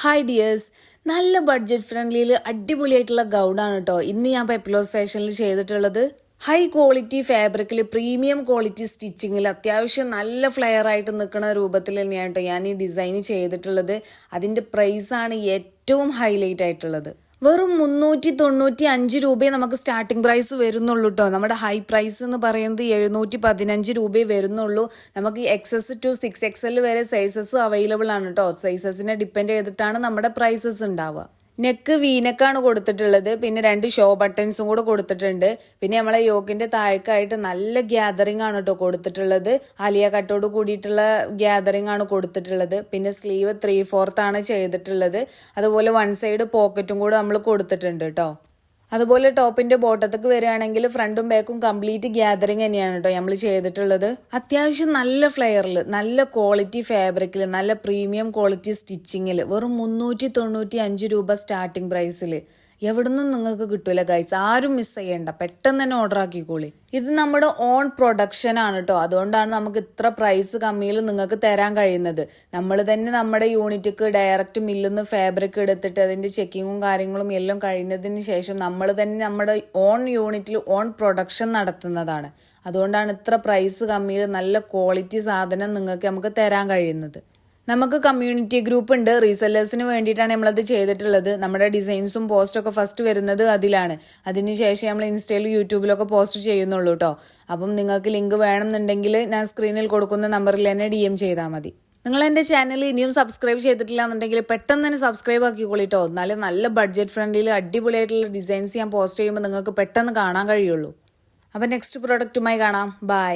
Hi dears, നല്ല budget ഫ്രണ്ട്ലിയിൽ അടിപൊളിയായിട്ടുള്ള ഗൗണാണ് കേട്ടോ ഇന്ന് ഞാൻ പെപ്ലോസ് ഫാഷനിൽ ചെയ്തിട്ടുള്ളത്. ഹൈ ക്വാളിറ്റി ഫാബ്രിക്കിൽ പ്രീമിയം ക്വാളിറ്റി സ്റ്റിച്ചിങ്ങിൽ അത്യാവശ്യം നല്ല ഫ്ലെയർ ആയിട്ട് നിൽക്കുന്ന രൂപത്തിൽ തന്നെയാണ് കേട്ടോ ഞാൻ ഈ ഡിസൈൻ ചെയ്തിട്ടുള്ളത്. അതിൻ്റെ പ്രൈസാണ് ഏറ്റവും ഹൈലൈറ്റ് ആയിട്ടുള്ളത്. വെറും 395 രൂപയെ നമുക്ക് സ്റ്റാർട്ടിംഗ് പ്രൈസ് വരുന്നുള്ളൂ കേട്ടോ. നമ്മുടെ ഹൈ പ്രൈസ് എന്ന് പറയുന്നത് 715 രൂപയെ വരുന്നുള്ളൂ. നമുക്ക് XS to 6XL വരെ സൈസസ് അവൈലബിൾ ആണ് കേട്ടോ. സൈസസിനെ ഡിപ്പെൻഡ് ചെയ്തിട്ടാണ് നമ്മുടെ പ്രൈസസ് ഉണ്ടാവുക. നെക്ക് വീനക്കാണ് കൊടുത്തിട്ടുള്ളത്. പിന്നെ 2 ഷോ ബട്ടൺസും കൂടെ കൊടുത്തിട്ടുണ്ട്. പിന്നെ നമ്മളെ യോക്കിന്റെ താഴേക്കായിട്ട് നല്ല ഗ്യാതറിംഗ് ആണ് കേട്ടോ കൊടുത്തിട്ടുള്ളത്. ആലിയ കട്ടോട് കൂടിയിട്ടുള്ള ഗ്യാതറിംഗ് ആണ് കൊടുത്തിട്ടുള്ളത്. പിന്നെ സ്ലീവ് 3/4 ആണ് ചെയ്തിട്ടുള്ളത്. അതുപോലെ 1 സൈഡ് പോക്കറ്റും കൂടെ നമ്മൾ കൊടുത്തിട്ടുണ്ട് കേട്ടോ. അതുപോലെ ടോപ്പിന്റെ ബോട്ടത്തേക്ക് വരികയാണെങ്കിൽ ഫ്രണ്ടും ബാക്കും കംപ്ലീറ്റ് ഗ്യാതറിങ് തന്നെയാണ് കേട്ടോ നമ്മൾ ചെയ്തിട്ടുള്ളത്. അത്യാവശ്യം നല്ല ഫ്ലെയറിൽ, നല്ല ക്വാളിറ്റി ഫാബ്രിക്കിൽ, നല്ല പ്രീമിയം ക്വാളിറ്റി സ്റ്റിച്ചിങ്ങിൽ വെറും 395 രൂപ സ്റ്റാർട്ടിംഗ് പ്രൈസിൽ എവിടുന്നും നിങ്ങൾക്ക് കിട്ടൂല ഗൈസ്. ആരും മിസ് ചെയ്യണ്ട, പെട്ടെന്ന് തന്നെ ഓർഡർ ആക്കിക്കോളി. ഇത് നമ്മുടെ ഓൺ പ്രൊഡക്ഷൻ ആണ് കേട്ടോ. അതുകൊണ്ടാണ് നമുക്ക് ഇത്ര പ്രൈസ് കമ്മിയിൽ നിങ്ങൾക്ക് തരാൻ കഴിയുന്നത്. നമ്മൾ തന്നെ നമ്മുടെ യൂണിറ്റിക്ക് ഡയറക്റ്റ് മില്ലിൽ നിന്ന് ഫാബ്രിക് എടുത്തിട്ട് അതിൻ്റെ ചെക്കിങ്ങും കാര്യങ്ങളും എല്ലാം കഴിഞ്ഞതിന് ശേഷം നമ്മൾ തന്നെ നമ്മുടെ ഓൺ യൂണിറ്റിൽ ഓൺ പ്രൊഡക്ഷൻ നടത്തുന്നതാണ്. അതുകൊണ്ടാണ് ഇത്ര പ്രൈസ് കമ്മിയിൽ നല്ല ക്വാളിറ്റി സാധനം നമുക്ക് തരാൻ കഴിയുന്നത്. നമുക്ക് കമ്മ്യൂണിറ്റി ഗ്രൂപ്പ് ഉണ്ട്. റീസെല്ലേഴ്സിന് വേണ്ടിയിട്ടാണ് നമ്മളത് ചെയ്തിട്ടുള്ളത്. നമ്മുടെ ഡിസൈൻസും പോസ്റ്റൊക്കെ ഫസ്റ്റ് വരുന്നത് അതിലാണ്. അതിനുശേഷം നമ്മൾ ഇൻസ്റ്റയിലും യൂട്യൂബിലൊക്കെ പോസ്റ്റ് ചെയ്യുന്നുള്ളൂ കേട്ടോ. അപ്പം നിങ്ങൾക്ക് ലിങ്ക് വേണമെന്നുണ്ടെങ്കിൽ ഞാൻ സ്ക്രീനിൽ കൊടുക്കുന്ന നമ്പറിൽ തന്നെ DM ചെയ്താൽ മതി. നിങ്ങൾ എൻ്റെ ചാനൽ ഇനിയും സബ്സ്ക്രൈബ് ചെയ്തിട്ടില്ല എന്നുണ്ടെങ്കിൽ പെട്ടെന്ന് തന്നെ സബ്സ്ക്രൈബ് ആക്കിക്കോളിട്ടോ. എന്നാലും നല്ല ബഡ്ജറ്റ് ഫ്രണ്ട്ലിയിൽ അടിപൊളിയായിട്ടുള്ള ഡിസൈൻസ് ഞാൻ പോസ്റ്റ് ചെയ്യുമ്പോൾ നിങ്ങൾക്ക് പെട്ടെന്ന് കാണാൻ കഴിയുള്ളൂ. അപ്പം നെക്സ്റ്റ് പ്രോഡക്റ്റുമായി കാണാം. ബൈ.